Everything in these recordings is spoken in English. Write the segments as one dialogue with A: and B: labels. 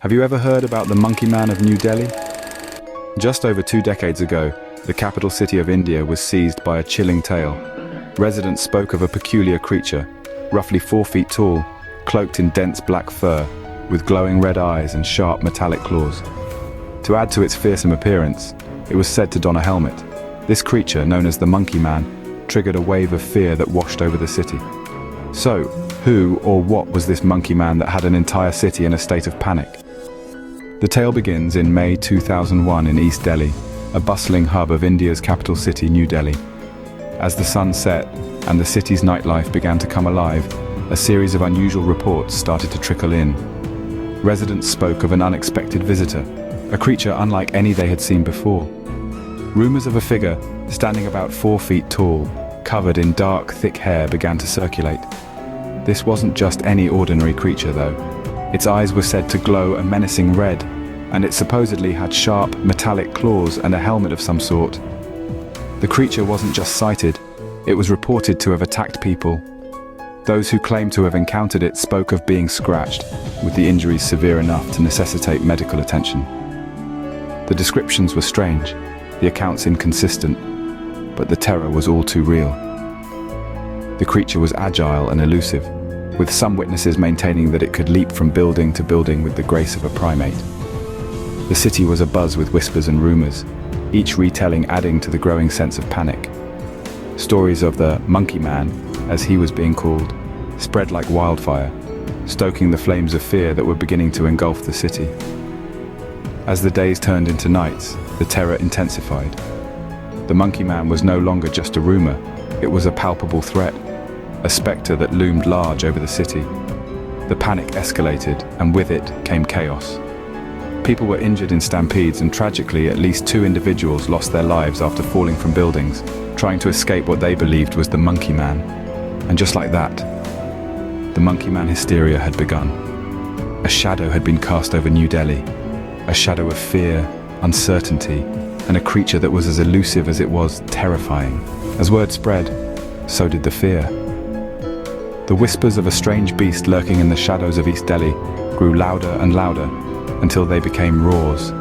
A: Have you ever heard about the Monkey Man of New Delhi? Just over 2 decades ago, the capital city of India was seized by a chilling tale. Residents spoke of a peculiar creature, roughly 4 feet tall, cloaked in dense black fur, with glowing red eyes and sharp metallic claws. To add to its fearsome appearance, it was said to don a helmet. This creature, known as the Monkey Man, triggered a wave of fear that washed over the city. So, who or what was this Monkey Man that had an entire city in a state of panic? The tale begins in May 2001 in East Delhi, a bustling hub of India's capital city, New Delhi. As the sun set and the city's nightlife began to come alive, a series of unusual reports started to trickle in. Residents spoke of an unexpected visitor, a creature unlike any they had seen before. Rumors of a figure standing about 4 feet tall, covered in dark, thick hair, began to circulate. This wasn't just any ordinary creature, though. Its eyes were said to glow a menacing red, and it supposedly had sharp, metallic claws and a helmet of some sort. The creature wasn't just sighted, it was reported to have attacked people. Those who claimed to have encountered it spoke of being scratched, with the injuries severe enough to necessitate medical attention. The descriptions were strange, the accounts inconsistent, but the terror was all too real. The creature was agile and elusive, with some witnesses maintaining that it could leap from building to building with the grace of a primate. The city was abuzz with whispers and rumors, each retelling adding to the growing sense of panic. Stories of the Monkey Man, as he was being called, spread like wildfire, stoking the flames of fear that were beginning to engulf the city. As the days turned into nights, the terror intensified. The Monkey Man was no longer just a rumor, it was a palpable threat, a specter that loomed large over the city. The panic escalated, and with it came chaos. People were injured in stampedes, and tragically at least 2 individuals lost their lives after falling from buildings, trying to escape what they believed was the Monkey Man. And just like that, the Monkey Man hysteria had begun. A shadow had been cast over New Delhi, a shadow of fear, uncertainty, and a creature that was as elusive as it was terrifying. As word spread, so did the fear. The whispers of a strange beast lurking in the shadows of East Delhi grew louder and louder until they became roars.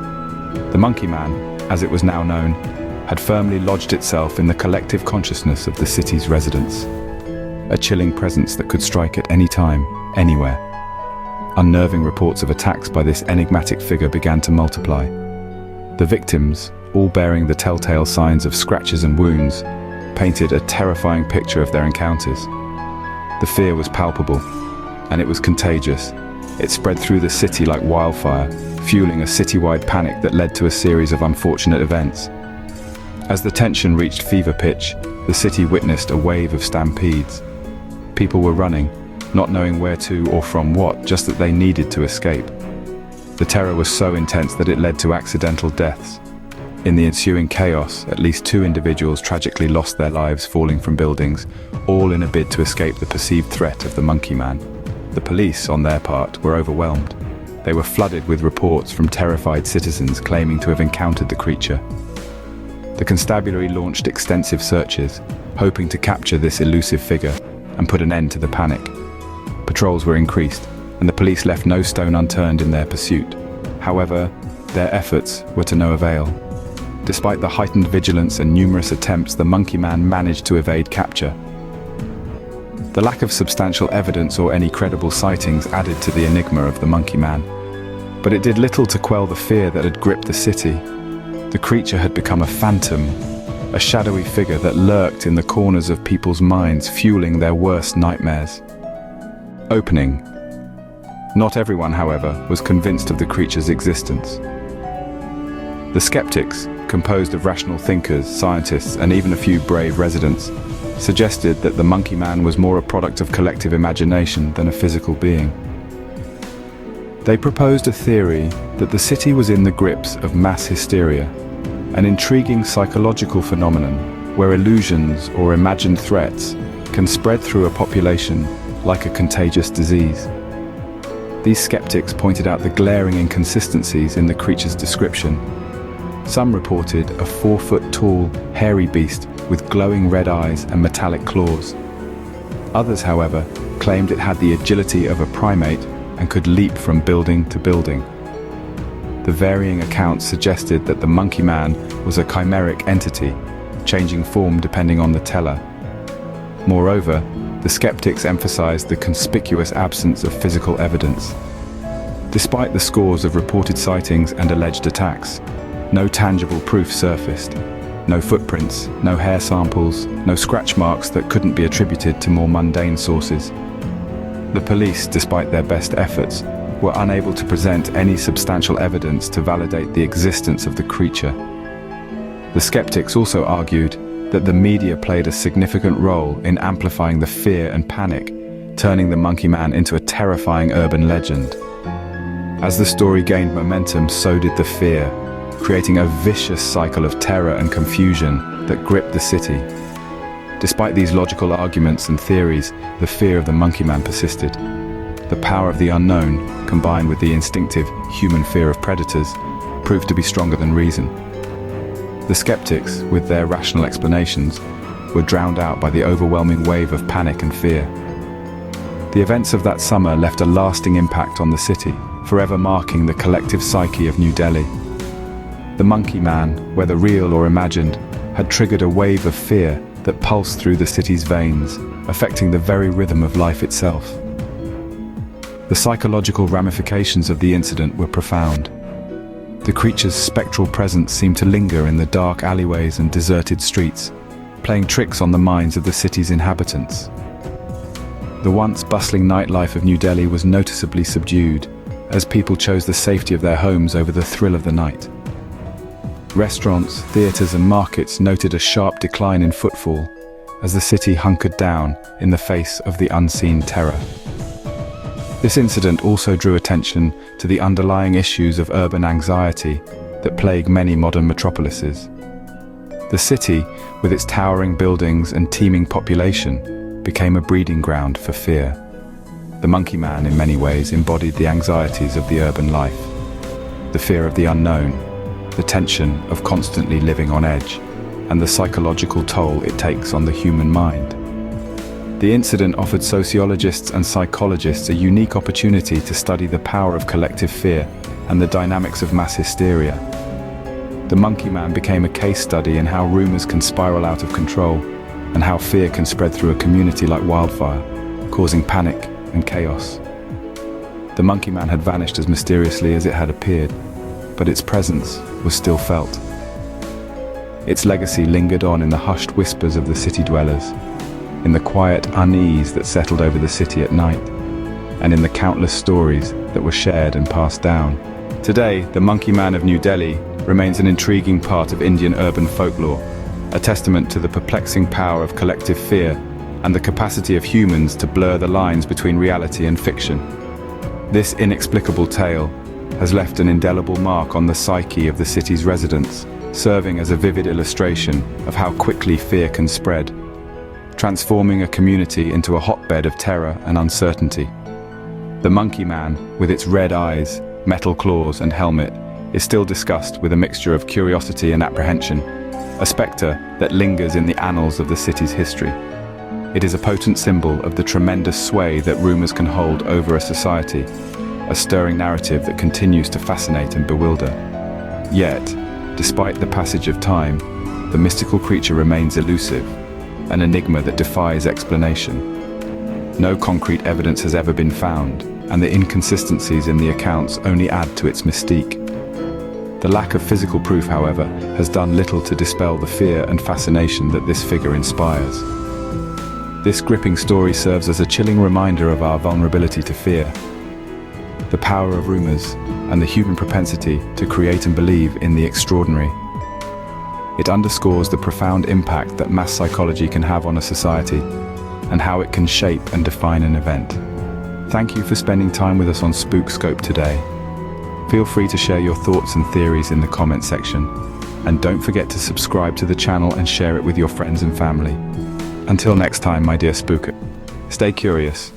A: The Monkey Man, as it was now known, had firmly lodged itself in the collective consciousness of the city's residents. A chilling presence that could strike at any time, anywhere. Unnerving reports of attacks by this enigmatic figure began to multiply. The victims, all bearing the telltale signs of scratches and wounds, painted a terrifying picture of their encounters. The fear was palpable, and it was contagious. It spread through the city like wildfire, fueling a citywide panic that led to a series of unfortunate events. As the tension reached fever pitch, the city witnessed a wave of stampedes. People were running, not knowing where to or from what, just that they needed to escape. The terror was so intense that it led to accidental deaths. In the ensuing chaos, at least 2 individuals tragically lost their lives falling from buildings, all in a bid to escape the perceived threat of the Monkey Man. The police, on their part, were overwhelmed. They were flooded with reports from terrified citizens claiming to have encountered the creature. The constabulary launched extensive searches, hoping to capture this elusive figure and put an end to the panic. Patrols were increased, and the police left no stone unturned in their pursuit. However, their efforts were to no avail. Despite the heightened vigilance and numerous attempts, the Monkey Man managed to evade capture. The lack of substantial evidence or any credible sightings added to the enigma of the Monkey Man. But it did little to quell the fear that had gripped the city. The creature had become a phantom, a shadowy figure that lurked in the corners of people's minds, fueling their worst nightmares. Opening. Not everyone, however, was convinced of the creature's existence. The skeptics, composed of rational thinkers, scientists, and even a few brave residents, suggested that the Monkey Man was more a product of collective imagination than a physical being. They proposed a theory that the city was in the grips of mass hysteria, an intriguing psychological phenomenon where illusions or imagined threats can spread through a population like a contagious disease. These skeptics pointed out the glaring inconsistencies in the creature's description. Some reported a 4-foot-tall, hairy beast with glowing red eyes and metallic claws. Others, however, claimed it had the agility of a primate and could leap from building to building. the varying accounts suggested that the monkey man was a chimeric entity, changing form depending on the teller. Moreover, the skeptics emphasized the conspicuous absence of physical evidence. Despite the scores of reported sightings and alleged attacks, no tangible proof surfaced. No footprints, no hair samples, no scratch marks that couldn't be attributed to more mundane sources. The police, despite their best efforts, were unable to present any substantial evidence to validate the existence of the creature. The skeptics also argued that the media played a significant role in amplifying the fear and panic, turning the monkey man into a terrifying urban legend. As the story gained momentum, so did the fear, creating a vicious cycle of terror and confusion that gripped the city. Despite these logical arguments and theories, the fear of the monkey man persisted. The power of the unknown, combined with the instinctive human fear of predators, proved to be stronger than reason. The skeptics, with their rational explanations, were drowned out by the overwhelming wave of panic and fear. The events of that summer left a lasting impact on the city, forever marking the collective psyche of New Delhi. The monkey man, whether real or imagined, had triggered a wave of fear that pulsed through the city's veins, affecting the very rhythm of life itself. The psychological ramifications of the incident were profound. The creature's spectral presence seemed to linger in the dark alleyways and deserted streets, playing tricks on the minds of the city's inhabitants. The once bustling nightlife of New Delhi was noticeably subdued, as people chose the safety of their homes over the thrill of the night. Restaurants, theaters and markets noted a sharp decline in footfall as the city hunkered down in the face of the unseen terror. This incident also drew attention to the underlying issues of urban anxiety that plague many modern metropolises. The city, with its towering buildings and teeming population, became a breeding ground for fear. The monkey man, in many ways, embodied the anxieties of the urban life, the fear of the unknown, the tension of constantly living on edge, and the psychological toll it takes on the human mind. The incident offered sociologists and psychologists a unique opportunity to study the power of collective fear and the dynamics of mass hysteria. The monkey man became a case study in how rumors can spiral out of control and how fear can spread through a community like wildfire, causing panic and chaos. The monkey man had vanished as mysteriously as it had appeared, but its presence was still felt. Its legacy lingered on in the hushed whispers of the city dwellers, in the quiet unease that settled over the city at night, and in the countless stories that were shared and passed down. Today, the monkey man of New Delhi remains an intriguing part of Indian urban folklore, a testament to the perplexing power of collective fear and the capacity of humans to blur the lines between reality and fiction. This inexplicable tale has left an indelible mark on the psyche of the city's residents, serving as a vivid illustration of how quickly fear can spread, transforming a community into a hotbed of terror and uncertainty. The monkey man, with its red eyes, metal claws and helmet, is still discussed with a mixture of curiosity and apprehension, a spectre that lingers in the annals of the city's history. It is a potent symbol of the tremendous sway that rumors can hold over a society, a stirring narrative that continues to fascinate and bewilder. Yet, despite the passage of time, the mystical creature remains elusive, an enigma that defies explanation. No concrete evidence has ever been found, and the inconsistencies in the accounts only add to its mystique. The lack of physical proof, however, has done little to dispel the fear and fascination that this figure inspires. This gripping story serves as a chilling reminder of our vulnerability to fear, the power of rumors, and the human propensity to create and believe in the extraordinary. It underscores the profound impact that mass psychology can have on a society, and how it can shape and define an event. Thank you for spending time with us on Spookscope today. Feel free to share your thoughts and theories in the comment section, and don't forget to subscribe to the channel and share it with your friends and family. Until next time, my dear spooker, stay curious,